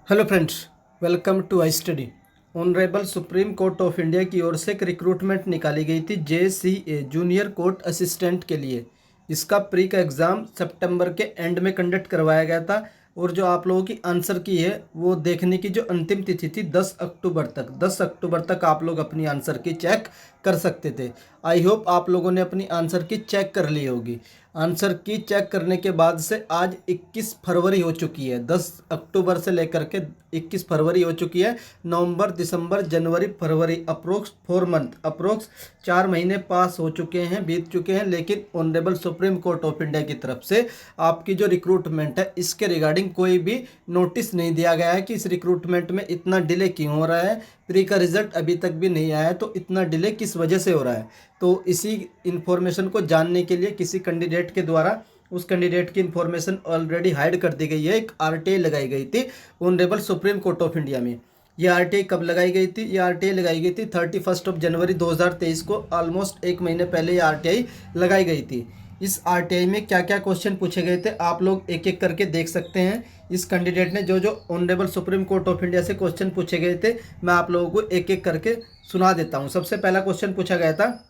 Hello friends, welcome to I study. Honourable supreme court of India की ओर से एक रिक्रूटमेंट निकाली गई थी JCA जूनियर कोर्ट असिस्टेंट के लिए। इसका प्री का एग्ज़ाम सितंबर के एंड में कंडक्ट करवाया गया था और जो आप लोगों की आंसर की है वो देखने की जो अंतिम तिथि थी 10 अक्टूबर तक। 10 अक्टूबर तक आप लोग अपनी आंसर की चेक कर सकते थे। आई होप आप लोगों ने अपनी आंसर की चेक कर ली होगी। आंसर की चेक करने के बाद से आज 21 फरवरी हो चुकी है। 10 अक्टूबर से लेकर के 21 फरवरी हो चुकी है। नवंबर, दिसंबर, जनवरी, फरवरी, अप्रोक्स 4 मंथ, अप्रोक्स 4 महीने पास हो चुके हैं, बीत चुके हैं। लेकिन honourable supreme court of India की तरफ से आपकी जो रिक्रूटमेंट है इसके रिगार्डिंग कोई भी नोटिस नहीं दिया गया है कि इस रिक्रूटमेंट में इतना डिले क्यों हो रहा है। प्री का रिजल्ट अभी तक भी नहीं आया है तो इतना डिले किस वजह से हो रहा है। तो इसी इन्फॉर्मेशन को जानने के लिए किसी कैंडिडेट के द्वारा उस कैंडिडेट की इन्फॉर्मेशन ऑलरेडी हाइड कर दी गई है। एक RTI लगाई गई थी honourable supreme court of India में। ये RTI कब लगाई गई थी? ये RTI लगाई गई थी 31 जनवरी 2023 को। ऑलमोस्ट एक महीने पहले ये RTI लगाई गई थी। इस RTI में क्या क्या क्वेश्चन पूछे गए थे आप लोग एक एक करके देख सकते हैं। इस कैंडिडेट ने जो जो honourable supreme court of India से क्वेश्चन पूछे गए थे मैं आप लोगों को एक एक करके सुना देता हूँ। सबसे पहला क्वेश्चन पूछा गया था,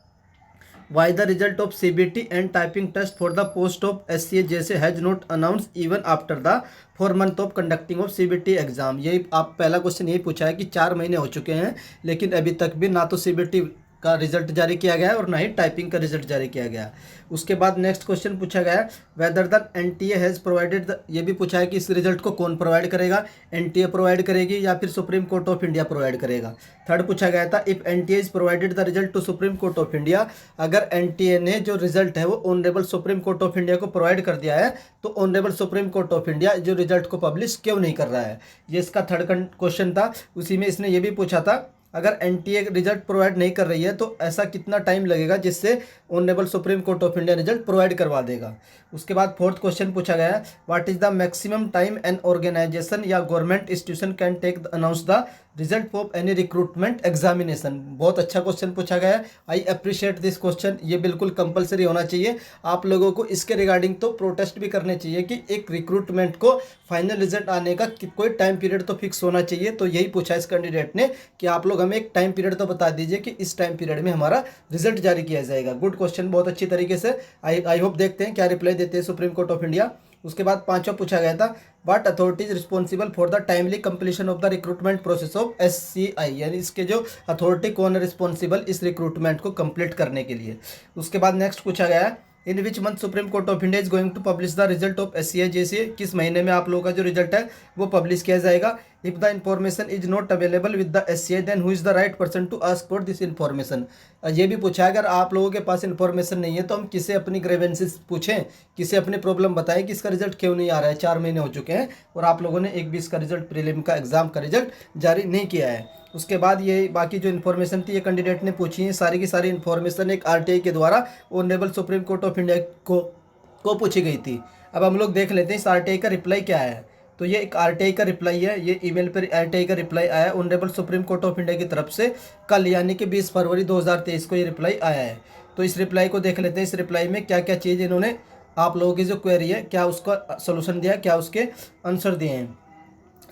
why the result of CBT and typing test for the post of SCA जैसे has not announce even after the 4 month of conducting of CBT exam. यही आप पहला क्वेश्चन यही पूछा है कि 4 महीने हो चुके हैं लेकिन अभी तक भी ना तो CBT का रिजल्ट जारी किया गया है और ना ही टाइपिंग का रिजल्ट जारी किया गया है। उसके बाद नेक्स्ट क्वेश्चन पूछा गया है, whether the NTA has provided the, ये भी पूछा है कि इस रिजल्ट को कौन प्रोवाइड करेगा, NTA प्रोवाइड करेगी या फिर Supreme court of India provide करेगा। थर्ड पूछा गया था, if NTA is provided the result to Supreme court of India, अगर NTA ने जो रिजल्ट है वो honourable supreme court of India को प्रोवाइड कर दिया है तो honourable supreme court of India जो रिजल्ट को पब्लिश क्यों नहीं कर रहा है। ये इसका थर्ड क्वेश्चन था। उसी में इसने ये भी पूछा था, अगर NTA रिजल्ट प्रोवाइड नहीं कर रही है तो ऐसा कितना टाइम लगेगा जिससे honourable supreme court of India result provide करवा देगा। उसके बाद फोर्थ क्वेश्चन पूछा गया है, what is the maximum time an organization या government institution can take announce the result of any recruitment examination. बहुत अच्छा क्वेश्चन पूछा गया है। I appreciate this question. ये बिल्कुल कंपलसरी होना चाहिए। आप लोगों को इसके रिगार्डिंग तो प्रोटेस्ट भी करने चाहिए कि एक रिक्रूटमेंट को फाइनल रिजल्ट आने का कोई टाइम पीरियड तो फिक्स होना चाहिए। तो यही पूछा इस कैंडिडेट ने कि आप लोग हमें एक टाइम पीरियड तो बता दीजिए कि इस टाइम पीरियड में हमारा रिजल्ट जारी किया जाएगा। गुड क्वेश्चन, बहुत अच्छी तरीके से। आई होप देखते हैं क्या रिप्लाई देते हैं सुप्रीम कोर्ट ऑफ इंडिया। उसके बाद पांचवा पूछा गया था, what authority is responsible for the timely completion of the recruitment process of SCI, यानी इसके जो अथॉरिटी कौन है रिस्पॉन्सिबल इस रिक्रूटमेंट को कंप्लीट करने के लिए। उसके बाद नेक्स्ट पूछा गया है, in which month supreme court of India is going to publish the result of SCI जैसे, किस महीने में आप लोगों का जो रिजल्ट है वो पब्लिश किया जाएगा। If the information is not available with the SCI then who is the right person to ask for this information. ये भी पूछा है, अगर आप लोगों के पास इन्फॉर्मेशन नहीं है तो हम किसे अपनी ग्रेवेंसेस पूछें, किसे अपनी प्रॉब्लम बताएं कि इसका रिजल्ट क्यों नहीं आ रहा है। 4 महीने हो चुके हैं और आप लोगों ने एक भी इसका रिजल्ट प्रीलिम का एग्जाम का रिजल्ट जारी नहीं किया है। उसके बाद ये बाकी जो इन्फॉर्मेशन थी ये कैंडिडेट ने पूछी है, सारी की सारी इन्फॉर्मेशन एक RTI के द्वारा honourable supreme court of India को पूछी गई थी। अब हम लोग देख लेते हैं इस RTI का रिप्लाई क्या है। तो ये एक RTI का रिप्लाई है, ये ईमेल पर RTI का रिप्लाई आया honourable supreme court of India की तरफ से कल, यानी कि 20 फरवरी 2023 को ये रिप्लाई आया है। तो इस रिप्लाई को देख लेते हैं। इस रिप्लाई में क्या क्या चीज़ इन्होंने आप लोगों की जो क्वेरी है क्या उसका सोल्यूशन दिया, क्या उसके आंसर दिए हैं।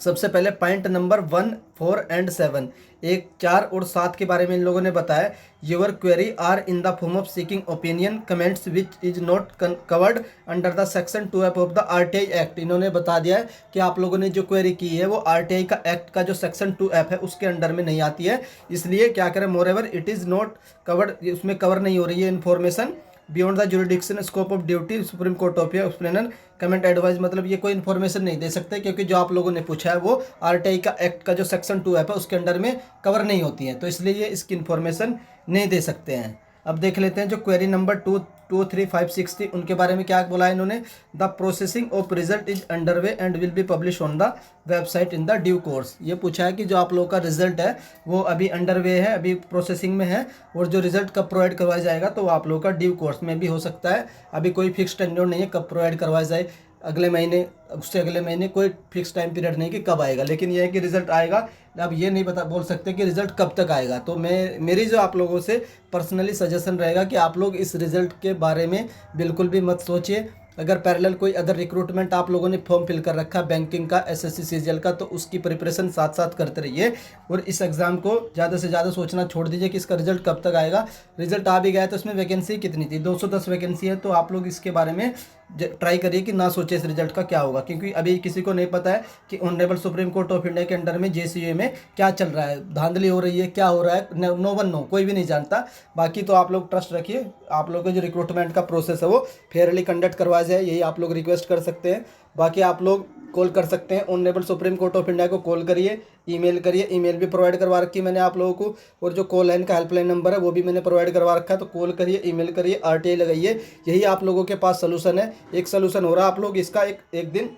सबसे पहले पॉइंट नंबर 1, 4 एंड 7, 1, 4 और 7 के बारे में इन लोगों ने बताया। Your query are in the form of seeking opinion comments which is not covered under the section 2F of the RTI act. इन्होंने बता दिया है कि आप लोगों ने जो क्वेरी की है वो RTI का एक्ट का जो सेक्शन 2F है उसके अंडर में नहीं आती है, इसलिए क्या करें, moreover it is not covered, उसमें कवर नहीं हो रही है information beyond the jurisdiction scope of duty supreme court of explainer comment advice. मतलब ये कोई इन्फॉर्मेशन नहीं दे सकते क्योंकि जो आप लोगों ने पूछा है वो RTI का एक्ट का जो सेक्शन 2F है उसके अंडर में कवर नहीं होती है, तो इसलिए ये इसकी इन्फॉर्मेशन नहीं दे सकते हैं। अब देख लेते हैं जो क्वेरी नंबर 2, 2, 3, 5, 6 थी उनके बारे में क्या बोला है इन्होंने। The processing of result is underway and will be publish on the website in the due course. ये पूछा है कि जो आप लोगों का रिजल्ट है वो अभी अंडरवे है, अभी प्रोसेसिंग में है और जो रिजल्ट कब प्रोवाइड करवाया जाएगा तो वो आप लोगों का ड्यू कोर्स में भी हो सकता है। अभी कोई फिक्स टेन्योर नहीं है कब प्रोवाइड करवाया जाए, अगले महीने, उससे अगले महीने, कोई फिक्स टाइम पीरियड नहीं कि कब आएगा, लेकिन यह है कि रिजल्ट आएगा। अब ये नहीं बोल सकते कि रिजल्ट कब तक आएगा। तो मेरी जो आप लोगों से पर्सनली सजेशन रहेगा कि आप लोग इस रिजल्ट के बारे में बिल्कुल भी मत सोचिए। अगर पैरेलल कोई अदर रिक्रूटमेंट आप लोगों ने फॉर्म फिल कर रखा है बैंकिंग का, एसएससी सीजीएल का, तो उसकी प्रिपरेशन साथ साथ करते रहिए और इस एग्ज़ाम को ज़्यादा से ज़्यादा सोचना छोड़ दीजिए कि इसका रिजल्ट कब तक आएगा। रिजल्ट आ भी गया है तो उसमें वैकेंसी कितनी थी, 210 वैकेंसी है, तो आप लोग इसके बारे में ट्राई करिए कि ना सोचे इस रिजल्ट का क्या होगा, क्योंकि अभी किसी को नहीं पता है कि honourable supreme court of India के अंडर में जेसीए में क्या चल रहा है, धांधली हो रही है, क्या हो रहा है, नो वन नो, कोई भी नहीं जानता। बाकी तो आप लोग ट्रस्ट रखिए, आप लोग का जो रिक्रूटमेंट का प्रोसेस है वो फेयरली कंडक्ट करवाया जाए, यही आप लोग रिक्वेस्ट कर सकते हैं। बाकी आप लोग कॉल कर सकते हैं, honourable supreme court of India को कॉल करिए, ईमेल करिए, ईमेल भी प्रोवाइड करवा रखी है मैंने आप लोगों को, और जो कॉल लाइन का हेल्पलाइन नंबर है वो भी मैंने प्रोवाइड करवा रखा है। तो कॉल करिए, ईमेल करिए, आरटीआई लगाइए, यही आप लोगों के पास सोल्यूशन है। एक सोल्यूशन हो रहा है, आप लोग इसका एक दिन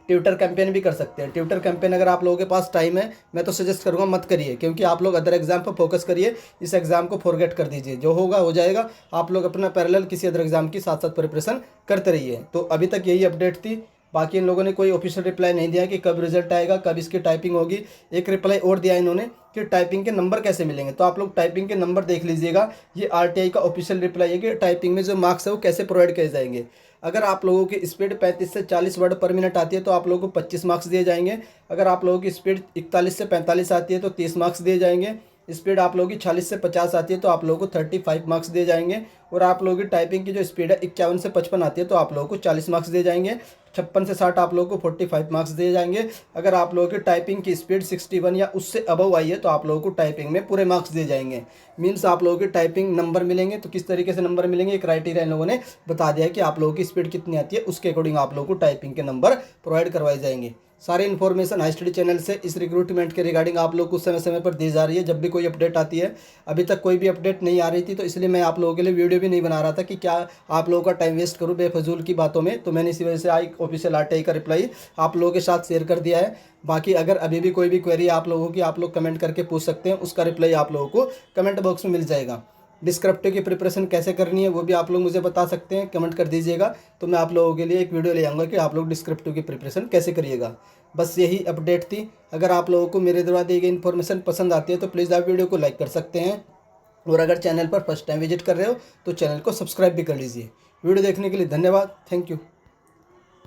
ट्विटर कैंपेन भी कर सकते हैं। ट्विटर कैंपेन अगर आप लोगों के पास टाइम है, मैं तो सजेस्ट करूँगा मत करिए, क्योंकि आप लोग अदर एग्जाम पर फोकस करिए, इस एग्जाम को फॉरगेट कर दीजिए, जो होगा हो जाएगा। आप लोग अपना पैरेलल किसी अदर एग्जाम की साथ साथ प्रिपरेशन करते रहिए। तो अभी तक यही अपडेट थी, बाकी इन लोगों ने कोई ऑफिशियल रिप्लाई नहीं दिया कि कब रिजल्ट आएगा, कब इसकी टाइपिंग होगी। एक रिप्लाई और दिया इन्होंने कि टाइपिंग के नंबर कैसे मिलेंगे, तो आप लोग टाइपिंग के नंबर देख लीजिएगा। ये आरटीआई का ऑफिशियल रिप्लाई है कि टाइपिंग में जो मार्क्स है वो कैसे प्रोवाइड किए जाएंगे। अगर आप लोगों की स्पीड 35 से 40 वर्ड पर मिनट आती है तो आप लोगों को 25 मार्क्स दिए जाएंगे। अगर आप लोगों की स्पीड 41 से 45 आती है तो 30 मार्क्स दिए जाएंगे। स्पीड आप लोगों की 40 से 50 आती है तो आप लोगों को 35 मार्क्स दिए जाएंगे। और आप लोगों की टाइपिंग की जो स्पीड है 51 से 55 आती है तो आप लोगों को 40 मार्क्स दिए जाएंगे। 56 से 60 आप लोगों को 45 मार्क्स दिए जाएंगे। अगर आप लोगों की टाइपिंग की स्पीड 61 या उससे अबव आई है तो आप लोगों को टाइपिंग में पूरे मार्क्स दिए जाएंगे। मीन्स आप लोगों की टाइपिंग नंबर मिलेंगे। तो किस तरीके से नंबर मिलेंगे, क्राइटेरिया इन लोगों ने बता दिया है कि आप लोगों की स्पीड कितनी आती है, उसके अकॉर्डिंग आप लोगों को टाइपिंग के नंबर प्रोवाइड करवाए जाएंगे। सारी इन्फॉर्मेशन हाई स्टडी चैनल से इस रिक्रूटमेंट के रिगार्डिंग आप लोग को समय समय पर दी जा रही है, जब भी कोई अपडेट आती है। अभी तक कोई भी अपडेट नहीं आ रही थी, तो इसलिए मैं आप लोगों के लिए वीडियो भी नहीं बना रहा था कि क्या आप लोगों का टाइम वेस्ट करूं बेफजूल की बातों में। तो मैंने इसी वजह से आई ऑफिशियल आरटीआई का रिप्लाई आप लोगों के साथ शेयर कर दिया है। बाकी अगर अभी भी कोई भी क्वेरी आप लोगों की, आप लोग कमेंट करके पूछ सकते हैं, उसका रिप्लाई आप लोगों को कमेंट बॉक्स में मिल जाएगा। डिस्क्रिप्टिव की प्रिपरेशन कैसे करनी है वो भी आप लोग मुझे बता सकते हैं, कमेंट कर दीजिएगा, तो मैं आप लोगों के लिए एक वीडियो ले आऊँगा कि आप लोग डिस्क्रिप्टिव की प्रिपरेशन कैसे करिएगा। बस यही अपडेट थी। अगर आप लोगों को मेरे द्वारा दी गई इन्फॉर्मेशन पसंद आती है तो प्लीज़ आप वीडियो को लाइक कर सकते हैं, और अगर चैनल पर फर्स्ट टाइम विजिट कर रहे हो तो चैनल को सब्सक्राइब भी कर लीजिए। वीडियो देखने के लिए धन्यवाद। Thank you.